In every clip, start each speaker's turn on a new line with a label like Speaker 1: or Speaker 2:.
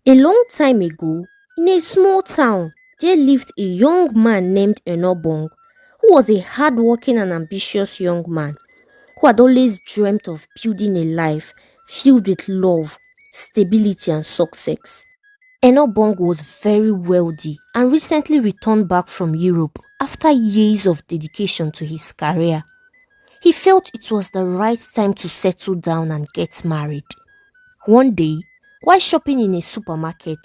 Speaker 1: A long time ago, in a small town, there lived a young man named Enobong, who was a hardworking and ambitious young man who had always dreamt of building a life filled with love, stability, and success. Enobong was very wealthy and recently returned back from Europe after years of dedication to his career. He felt it was the right time to settle down and get married. One day, while shopping in a supermarket,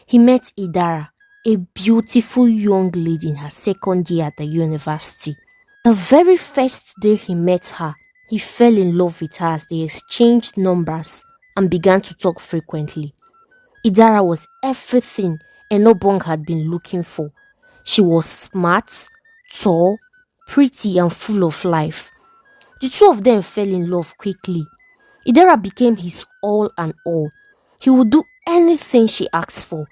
Speaker 1: he met Idara, a beautiful young lady in her second year at the university. The very first day he met her, he fell in love with her as they exchanged numbers and began to talk frequently. Idara was everything Enobong had been looking for. She was smart, tall, pretty, and full of life. The two of them fell in love quickly. Idara became his all and all. He would do anything she asked for.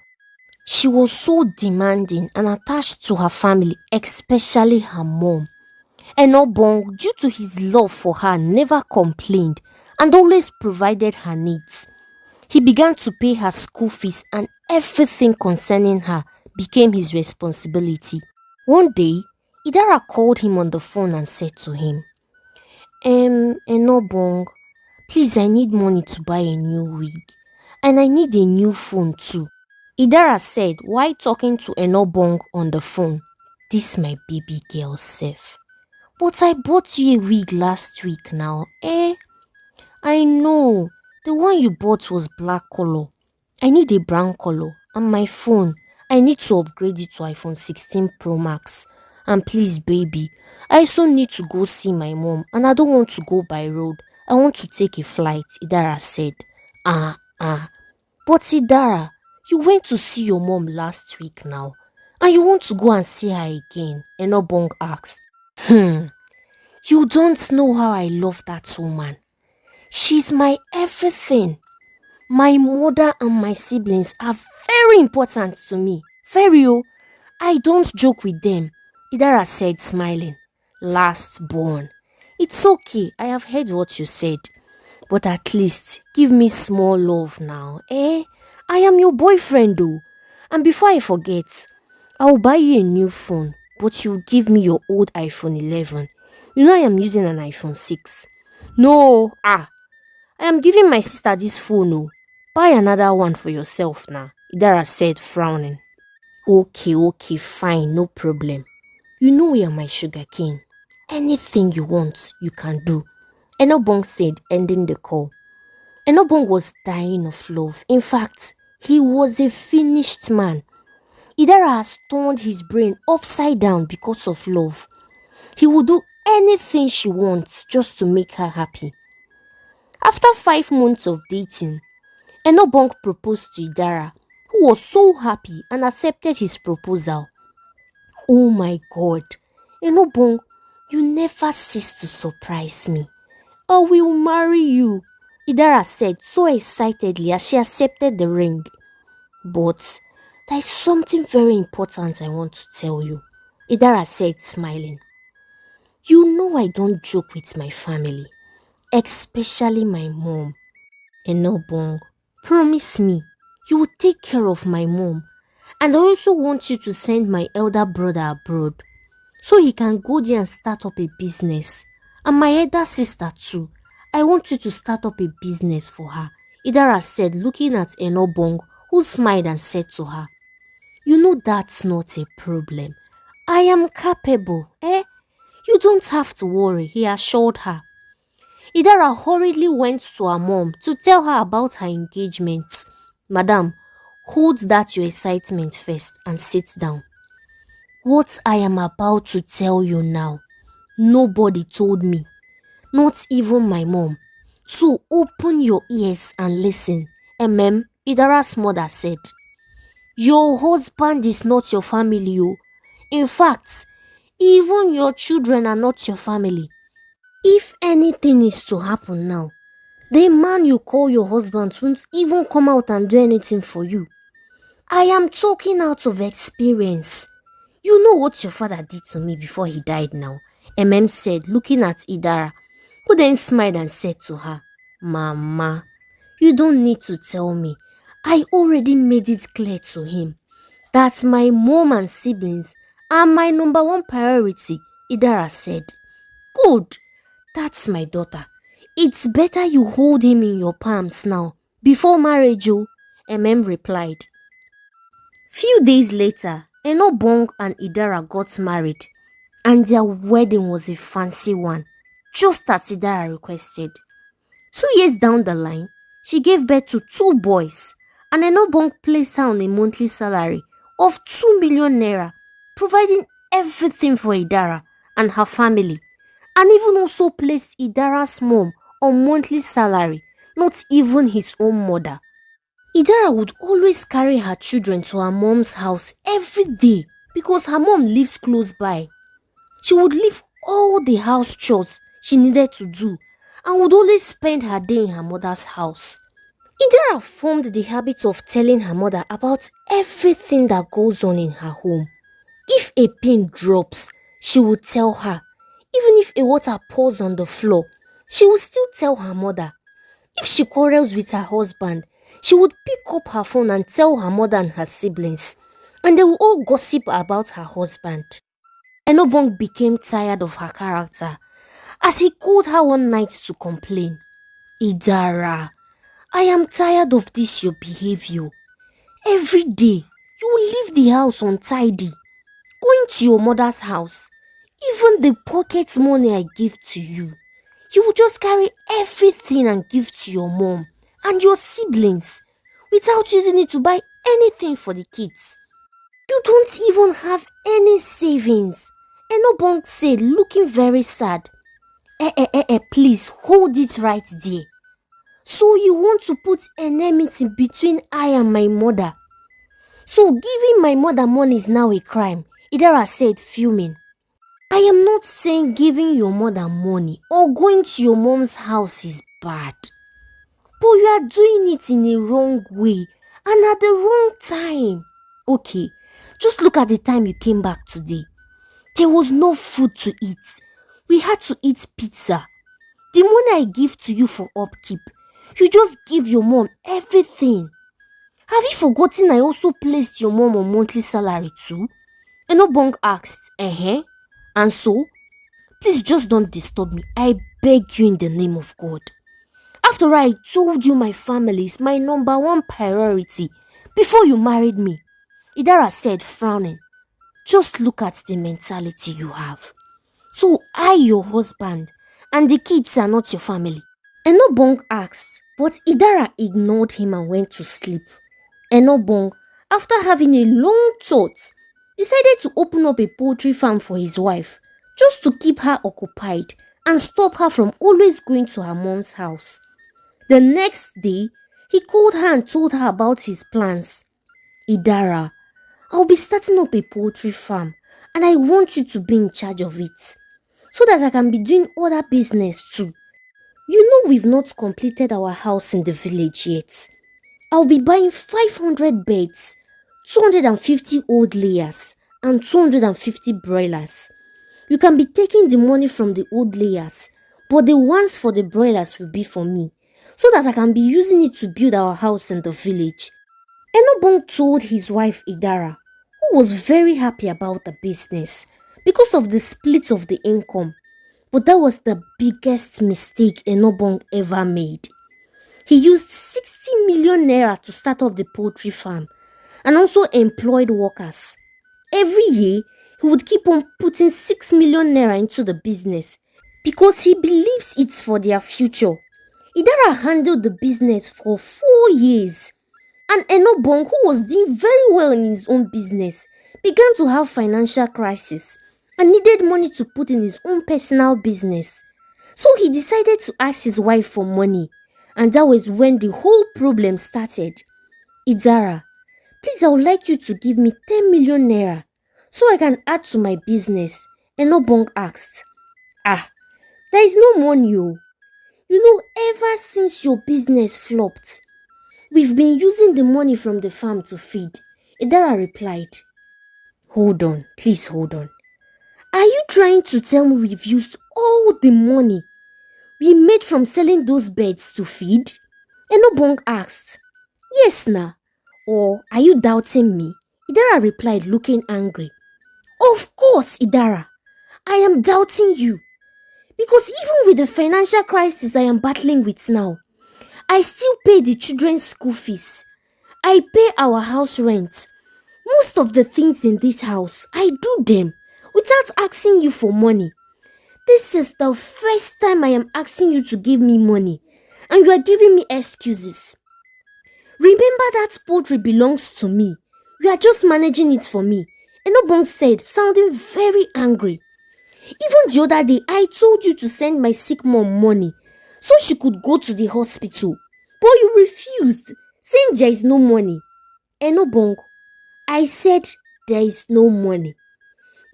Speaker 1: She was so demanding and attached to her family, especially her mom. Enobong, due to his love for her, never complained and always provided her needs. He began to pay her school fees and everything concerning her became his responsibility. One day, Idara called him on the phone and said to him, Enobong, please, I need money to buy a new wig. And I need a new phone too. Idara said while talking to Enobong on the phone, this my baby girl self. But I bought you a wig last week now, eh? I know. The one you bought was black color. I need a brown color. And my phone, I need to upgrade it to iPhone 16 Pro Max. And please, baby, I also need to go see my mom. And I don't want to go by road. I want to take a flight, Idara said. But Idara, you went to see your mom last week now. And you want to go and see her again, Enobong asked. You don't know how I love that woman. She's my everything. My mother and my siblings are very important to me. Very oh. I don't joke with them, Idara said smiling. Last born. It's okay, I have heard what you said. But at least give me small love now, eh? I am your boyfriend though. And before I forget, I'll buy you a new phone, but you'll give me your old iPhone 11. You know I am using an iPhone 6. No, I am giving my sister this phone. Oh. Buy another one for yourself now, Idara said, frowning. Okay, fine, no problem. You know you're my sugar king. Anything you want, you can do, Enobong said, ending the call. Enobong was dying of love. In fact, he was a finished man. Idara has turned his brain upside down because of love. He would do anything she wants just to make her happy. After 5 months of dating, Enobong proposed to Idara, who was so happy and accepted his proposal. Oh my God, Enobong, you never cease to surprise me. I will marry you, Idara said so excitedly as she accepted the ring. But there is something very important I want to tell you, Idara said smiling. You know I don't joke with my family, especially my mom. Enobong, promise me you will take care of my mom. And I also want you to send my elder brother abroad so he can go there and start up a business. And my elder sister too. I want you to start up a business for her, Idara said, looking at Enobong, who smiled and said to her, you know that's not a problem. I am capable, eh? You don't have to worry, he assured her. Idara hurriedly went to her mom to tell her about her engagement. Madam, hold that your excitement first and sit down. What I am about to tell you now, nobody told me, not even my mom. So open your ears and listen, Idara's mother said. Your husband is not your family, oh. In fact, even your children are not your family. If anything is to happen now, the man you call your husband won't even come out and do anything for you. I am talking out of experience. You know what your father did to me before he died now, said, looking at Idara, who then smiled and said to her, Mama, you don't need to tell me. I already made it clear to him that my mom and siblings are my number one priority, Idara said. Good, that's my daughter. It's better you hold him in your palms now, before marriage, oh, replied. Few days later, Enobong and Idara got married, and their wedding was a fancy one, just as Idara requested. 2 years down the line, she gave birth to 2 boys, and Enobong placed her on a monthly salary of 2 million naira, providing everything for Idara and her family, and even also placed Idara's mom on monthly salary, not even his own mother. Idara would always carry her children to her mom's house every day because her mom lives close by. She would leave all the house chores she needed to do and would always spend her day in her mother's house. Idara formed the habit of telling her mother about everything that goes on in her home. If a pin drops, she would tell her. Even if a water pours on the floor, she would still tell her mother. If she quarrels with her husband, she would pick up her phone and tell her mother and her siblings, and they would all gossip about her husband. Enobong became tired of her character as he called her one night to complain. Idara, I am tired of this your behavior. Every day, you leave the house untidy, going to your mother's house. Even the pocket money I give to you, you will just carry everything and give to your mom and your siblings without using it to buy anything for the kids. You don't even have any savings. Enobong said, looking very sad. Please hold it right there. So you want to put enmity between I and my mother? So giving my mother money is now a crime, Idara said, fuming. I am not saying giving your mother money or going to your mom's house is bad. But you are doing it in a wrong way and at the wrong time. Okay, just look at the time you came back today. There was no food to eat. We had to eat pizza. The money I give to you for upkeep, you just give your mom everything. Have you forgotten I also placed your mom on monthly salary too? Enobong asked, and so? Please just don't disturb me. I beg you in the name of God. After all, I told you my family is my number one priority before you married me. Idara said, frowning. Just look at the mentality you have. So I, your husband, and the kids are not your family. Enobong asked, but Idara ignored him and went to sleep. Enobong, after having a long thought, decided to open up a poultry farm for his wife, just to keep her occupied and stop her from always going to her mom's house. The next day, he called her and told her about his plans. Idara, I'll be starting up a poultry farm and I want you to be in charge of it so that I can be doing other business too. You know we've not completed our house in the village yet. I'll be buying 500 beds, 250 old layers and 250 broilers. You can be taking the money from the old layers, but the ones for the broilers will be for me, so that I can be using it to build our house in the village. Enobong told his wife Idara, who was very happy about the business because of the split of the income. But that was the biggest mistake Enobong ever made. He used 60 million naira to start up the poultry farm and also employed workers. Every year, he would keep on putting 6 million naira into the business because he believes it's for their future. Idara handled the business for 4 years, and Enobong, who was doing very well in his own business, began to have financial crisis and needed money to put in his own personal business. So he decided to ask his wife for money, and that was when the whole problem started. Idara, please, I would like you to give me 10 million naira so I can add to my business. Enobong asked. There is no money, oh. You know, ever since your business flopped, we've been using the money from the farm to feed. Idara replied. Hold on, please hold on. Are you trying to tell me we've used all the money we made from selling those birds to feed? Enobong asked. Yes, now. Or are you doubting me? Idara replied, looking angry. Of course, Idara. I am doubting you. Because even with the financial crisis I am battling with now, I still pay the children's school fees. I pay our house rent. Most of the things in this house, I do them without asking you for money. This is the first time I am asking you to give me money, and you are giving me excuses. Remember that poultry belongs to me. You are just managing it for me. Enobong said, sounding very angry. Even the other day, I told you to send my sick mom money so she could go to the hospital. But you refused, saying there is no money. Enobong, I said there is no money.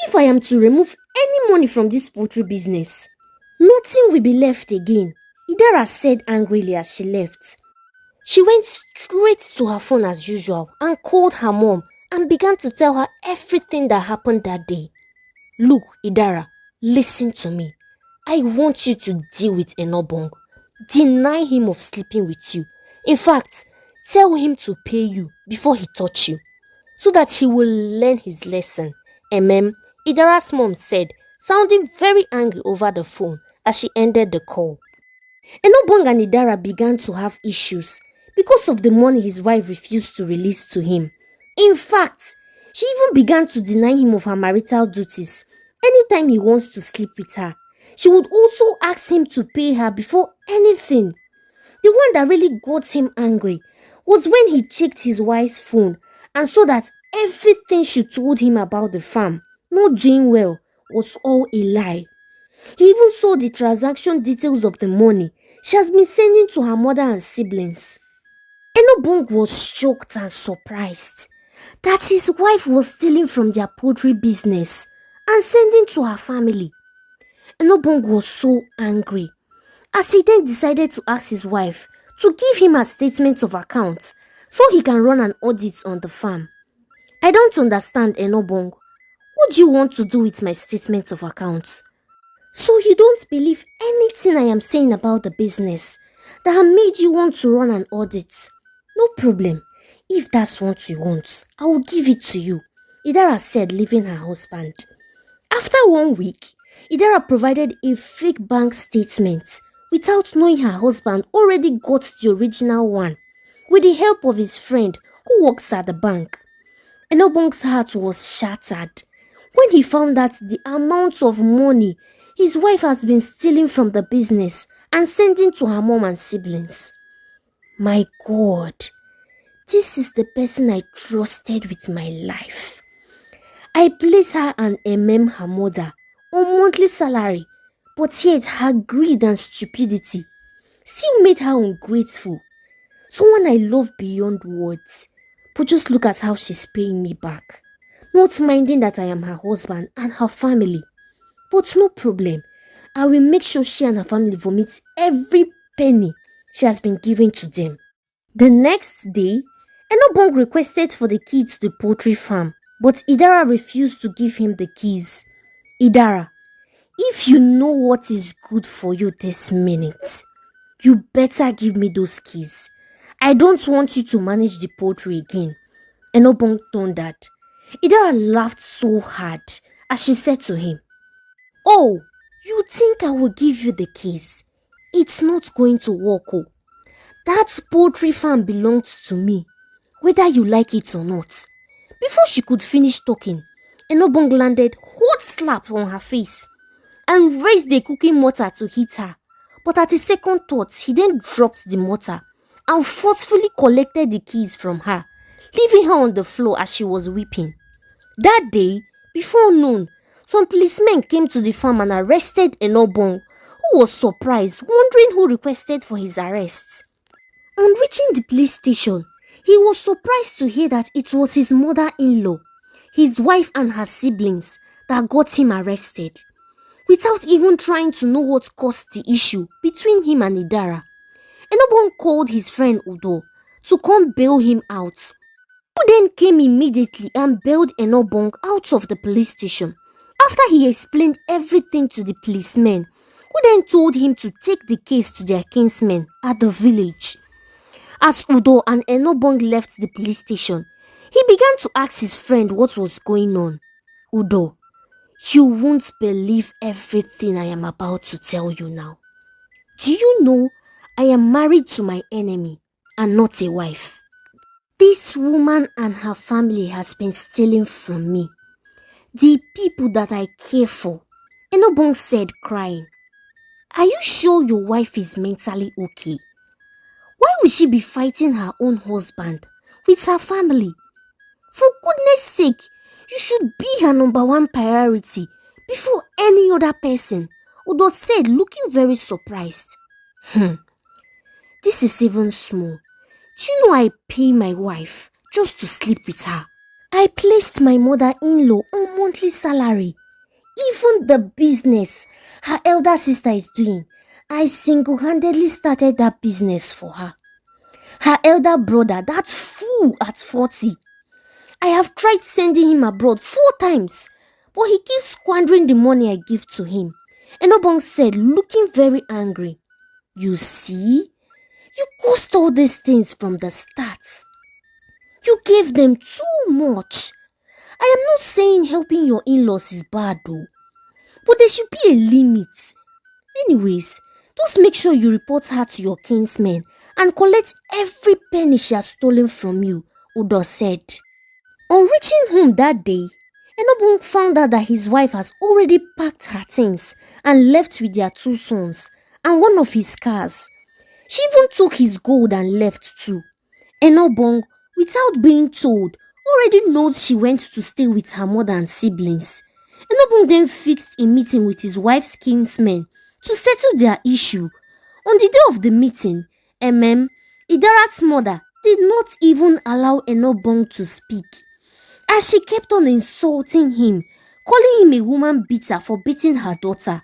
Speaker 1: If I am to remove any money from this poultry business, nothing will be left again, Idara said angrily as she left. She went straight to her phone as usual and called her mom and began to tell her everything that happened that day. Look, Idara, listen to me. I want you to deal with Enobong. Deny him of sleeping with you. In fact, tell him to pay you before he touch you, so that he will learn his lesson. Idara's mom said, sounding very angry over the phone as she ended the call. Enobong and Idara began to have issues because of the money his wife refused to release to him. In fact, she even began to deny him of her marital duties. Anytime he wants to sleep with her, she would also ask him to pay her before anything. The one that really got him angry was when he checked his wife's phone and saw that everything she told him about the farm not doing well was all a lie. He even saw the transaction details of the money she has been sending to her mother and siblings. Enobong was shocked and surprised that his wife was stealing from their poultry business and sending to her family. Enobong was so angry as he then decided to ask his wife to give him a statement of accounts so he can run an audit on the farm. I don't understand, Enobong. What do you want to do with my statement of accounts? So you don't believe anything I am saying about the business that have made you want to run an audit? No problem. If that's what you want, I will give it to you, Idara said, leaving her husband. After 1 week, Idara provided a fake bank statement without knowing her husband already got the original one with the help of his friend who works at the bank. Enobong's heart was shattered when he found out the amount of money his wife has been stealing from the business and sending to her mom and siblings. My God, this is the person I trusted with my life. I placed her and her mother on monthly salary, but yet her greed and stupidity still made her ungrateful. Someone I love beyond words, but just look at how she's paying me back, not minding that I am her husband and her family. But no problem, I will make sure she and her family vomit every penny she has been giving to them. The next day, Enobong requested for the key to the poultry farm, but Idara refused to give him the keys. Idara, if you know what is good for you this minute, you better give me those keys. I don't want you to manage the poultry again. Enobong thundered. Idara laughed so hard as she said to him, Oh, you think I will give you the keys? It's not going to work. Oh. That poultry farm belongs to me, whether you like it or not. Before she could finish talking, Enobong landed hot slap on her face and raised the cooking mortar to hit her. But at his second thought, he then dropped the mortar and forcefully collected the keys from her, leaving her on the floor as she was weeping. That day, before noon, some policemen came to the farm and arrested Enobong, who was surprised, wondering who requested for his arrest. On reaching the police station, he was surprised to hear that it was his mother-in-law, his wife and her siblings that got him arrested. Without even trying to know what caused the issue between him and Idara, Enobong called his friend Udo to come bail him out, who then came immediately and bailed Enobong out of the police station after he explained everything to the policemen, who then told him to take the case to their kinsmen at the village. As Udo and Enobong left the police station, he began to ask his friend what was going on. Udo, you won't believe everything I am about to tell you now. Do you know I am married to my enemy and not a wife? This woman and her family has been stealing from me, the people that I care for. Enobong said, crying. Are you sure your wife is mentally okay? Why would she be fighting her own husband with her family? For goodness sake, you should be her number one priority before any other person, Udo said, looking very surprised. This is even small. Do you know I pay my wife just to sleep with her? I placed my mother-in-law on monthly salary. Even the business her elder sister is doing, I single-handedly started that business for her. Her elder brother, that fool at 40. I have tried sending him abroad 4 times, but he keeps squandering the money I give to him. Enobong said, looking very angry. You see, you caused all these things from the start. You gave them too much. I am not saying helping your in-laws is bad though, but there should be a limit. Anyways, just make sure you report her to your kinsmen and collect every penny she has stolen from you, Udo said. On reaching home that day, Enobong found out that his wife has already packed her things and left with their 2 sons and one of his cars. She even took his gold and left too. Enobong, without being told, already knows she went to stay with her mother and siblings. Enobong then fixed a meeting with his wife's kinsmen to settle their issue. On the day of the meeting, Idara's mother did not even allow Enobong to speak, as she kept on insulting him, calling him a woman beater for beating her daughter.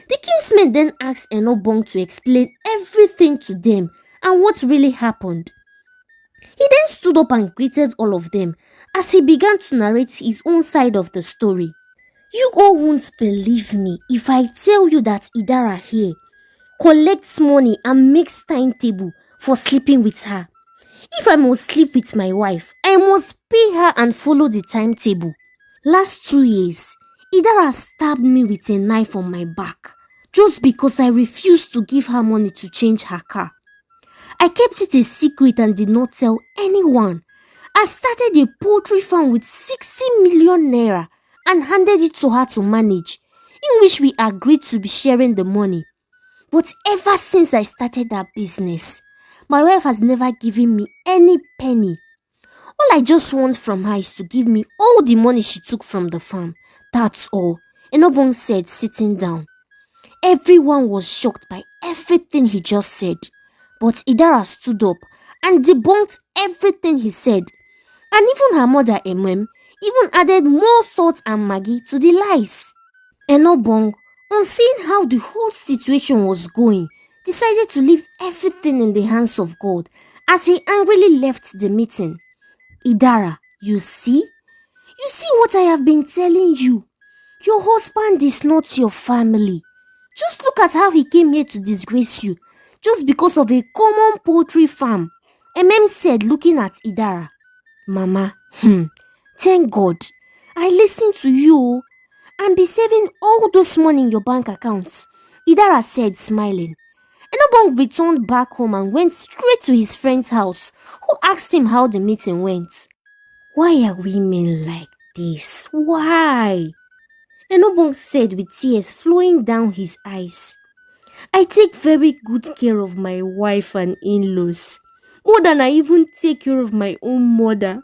Speaker 1: The kinsmen then asked Enobong to explain everything to them and what really happened. He then stood up and greeted all of them as he began to narrate his own side of the story. You all won't believe me if I tell you that Idara here collects money and makes timetable for sleeping with her. If I must sleep with my wife, I must pay her and follow the timetable. Last 2 years, Idara stabbed me with a knife on my back just because I refused to give her money to change her car. I kept it a secret and did not tell anyone. I started a poultry farm with 60 million naira and handed it to her to manage, in which we agreed to be sharing the money. But ever since I started that business, my wife has never given me any penny. All I just want from her is to give me all the money she took from the farm. That's all, Enobong said, sitting down. Everyone was shocked by everything he just said. But Idara stood up and debunked everything he said. And even her mother, even added more salt and maggi to the lies. Enobong, on seeing how the whole situation was going, decided to leave everything in the hands of God as he angrily left the meeting. Idara, you see what I have been telling you. Your husband is not your family. Just look at how he came here to disgrace you, just because of a common poultry farm, said, looking at Idara. Mama, thank God, I listened to you and be saving all those money in your bank accounts, Idara said, smiling. Enobong returned back home and went straight to his friend's house, who asked him how the meeting went. Why are women like this? Why? Enobong said with tears flowing down his eyes. I take very good care of my wife and in-laws, more than I even take care of my own mother.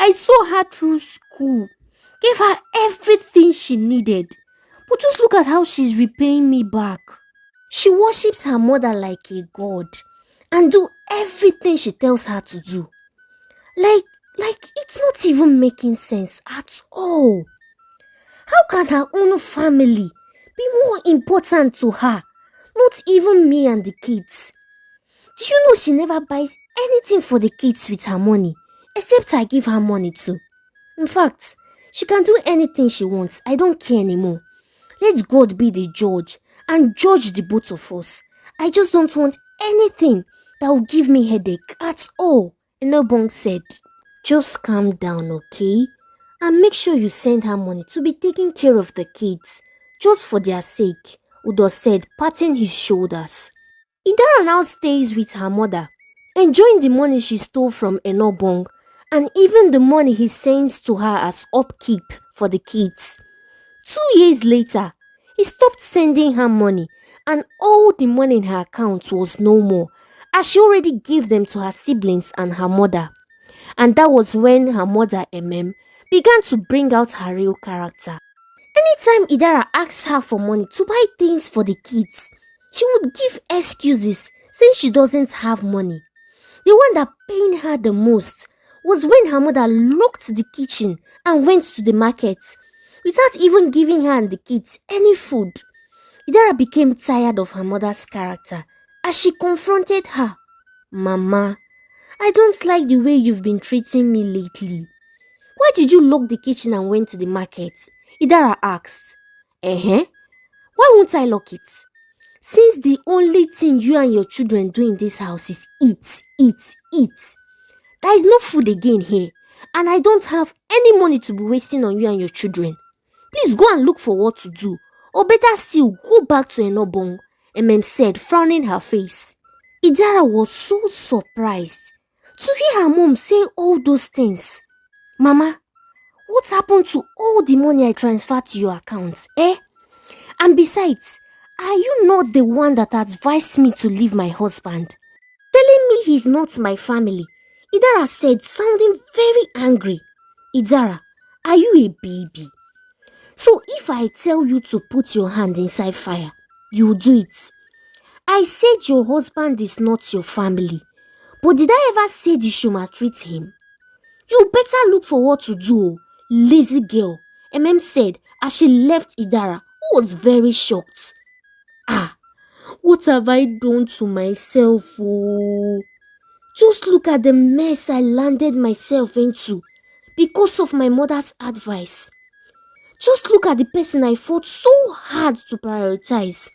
Speaker 1: I saw her through school, gave her everything she needed, but just look at how she's repaying me back. She worships her mother like a god and do everything she tells her to do. Like it's not even making sense at all. How can her own family be more important to her? Not even me and the kids. Do you know she never buys anything for the kids with her money, except I give her money too. In fact, she can do anything she wants. I don't care anymore. Let God be the judge and judge the both of us. I just don't want anything that will give me headache at all, Enobong said. Just calm down, okay? And make sure you send her money to be taking care of the kids, just for their sake, Udo said, patting his shoulders. Idara now stays with her mother, enjoying the money she stole from Enobong, and even the money he sends to her as upkeep for the kids. 2 years later, he stopped sending her money, and all the money in her account was no more, as she already gave them to her siblings and her mother. And that was when her mother, began to bring out her real character. Anytime Idara asked her for money to buy things for the kids, she would give excuses saying she doesn't have money. The one that pained her the most was when her mother locked the kitchen and went to the market without even giving her and the kids any food. Idara became tired of her mother's character as she confronted her. Mama, I don't like the way you've been treating me lately. Why did you lock the kitchen and went to the market? Idara asked. Why won't I lock it? Since the only thing you and your children do in this house is eat, eat, eat. There is no food again here, and I don't have any money to be wasting on you and your children. Please go and look for what to do, or better still, go back to Enobong, said, frowning her face. Idara was so surprised to hear her mom say all those things. Mama, what happened to all the money I transferred to your account, And besides, are you not the one that advised me to leave my husband? Telling me he's not my family, Idara said, sounding very angry. Idara, are you a baby? So if I tell you to put your hand inside fire, you will do it. I said your husband is not your family, but did I ever say you should maltreat him? You better look for what to do, lazy girl, said as she left Idara, who was very shocked. What have I done to myself? Oh? Just look at the mess I landed myself into because of my mother's advice. Just look at the person I fought so hard to prioritize.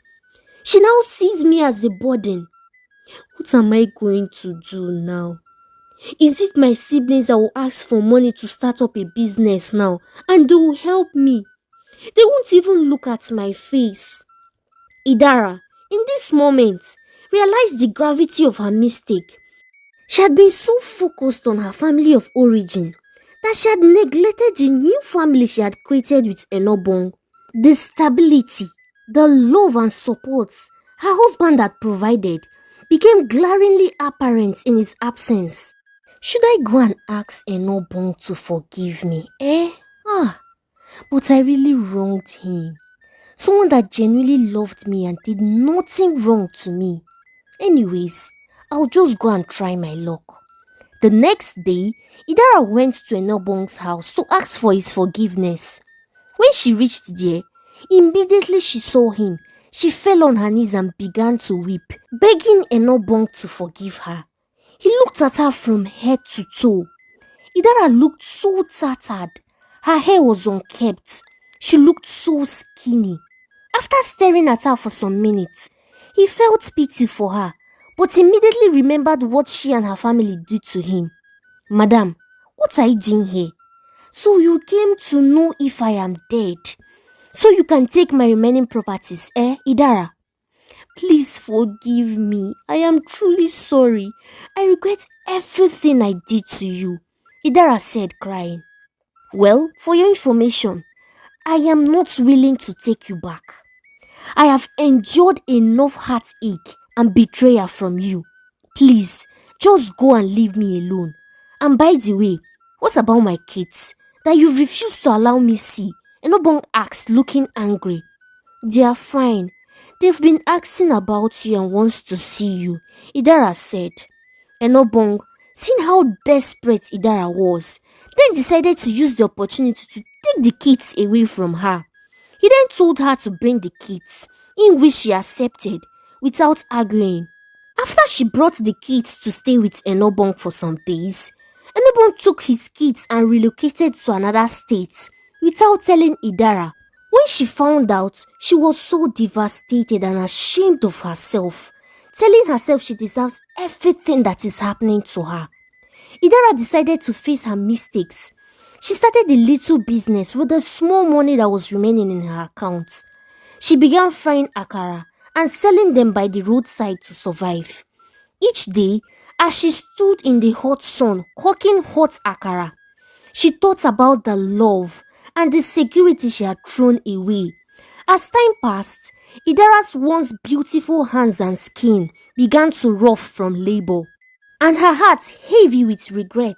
Speaker 1: She now sees me as a burden. What am I going to do now? Is it my siblings that will ask for money to start up a business now and they will help me? They won't even look at my face. Idara, in this moment, realized the gravity of her mistake. She had been so focused on her family of origin that she had neglected the new family she had created with Enobong. The stability, the love and support her husband had provided became glaringly apparent in his absence. Should I go and ask Enobong to forgive me? But I really wronged him. Someone that genuinely loved me and did nothing wrong to me. Anyways, I'll just go and try my luck. The next day, Idara went to Enobong's house to ask for his forgiveness. When she reached there, immediately she saw him. She fell on her knees and began to weep, begging Enobong to forgive her. He looked at her from head to toe. Idara looked so tattered. Her hair was unkempt. She looked so skinny. After staring at her for some minutes, he felt pity for her, but immediately remembered what she and her family did to him. Madam, what are you doing here? So you came to know if I am dead, so you can take my remaining properties, Idara? Please forgive me. I am truly sorry. I regret everything I did to you, Idara said, crying. Well, for your information, I am not willing to take you back. I have endured enough heartache and betrayal from you. Please, just go and leave me alone. And by the way, what about my kids that you refused to allow me see? Enobong asked, looking angry. They are fine. They've been asking about you and wants to see you, Idara said. Enobong, seeing how desperate Idara was, then decided to use the opportunity to take the kids away from her. He then told her to bring the kids, in which she accepted without arguing. After she brought the kids to stay with Enobong for some days, Enobong took his kids and relocated to another state without telling Idara. When she found out, she was so devastated and ashamed of herself, telling herself she deserves everything that is happening to her. Idara decided to face her mistakes. She started a little business with the small money that was remaining in her account. She began frying akara and selling them by the roadside to survive. Each day, as she stood in the hot sun cooking hot akara, she thought about the love and the security she had thrown away. As time passed, Idara's once beautiful hands and skin began to rough from labor, and her heart heavy with regret.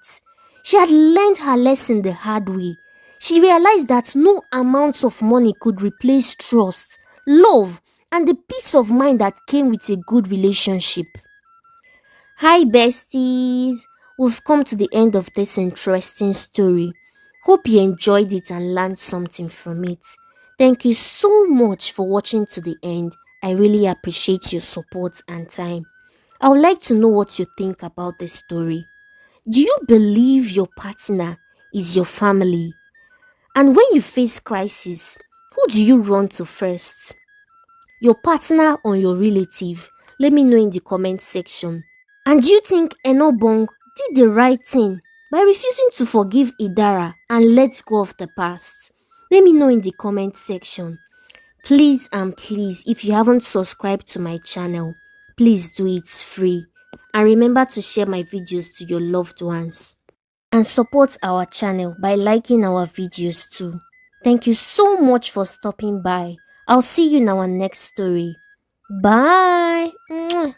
Speaker 1: She had learned her lesson the hard way. She realized that no amount of money could replace trust, love, and the peace of mind that came with a good relationship. Hi besties! We've come to the end of this interesting story. Hope you enjoyed it and learned something from it. Thank you so much for watching to the end. I really appreciate your support and time. I would like to know what you think about this story. Do you believe your partner is your family? And when you face crisis, who do you run to first? Your partner or your relative? Let me know in the comment section. And do you think Enobong did the right thing by refusing to forgive Idara and let go of the past? Let me know in the comment section. Please and please, if you haven't subscribed to my channel, please do it, it's free. And remember to share my videos to your loved ones. And support our channel by liking our videos too. Thank you so much for stopping by. I'll see you in our next story. Bye. Mwah.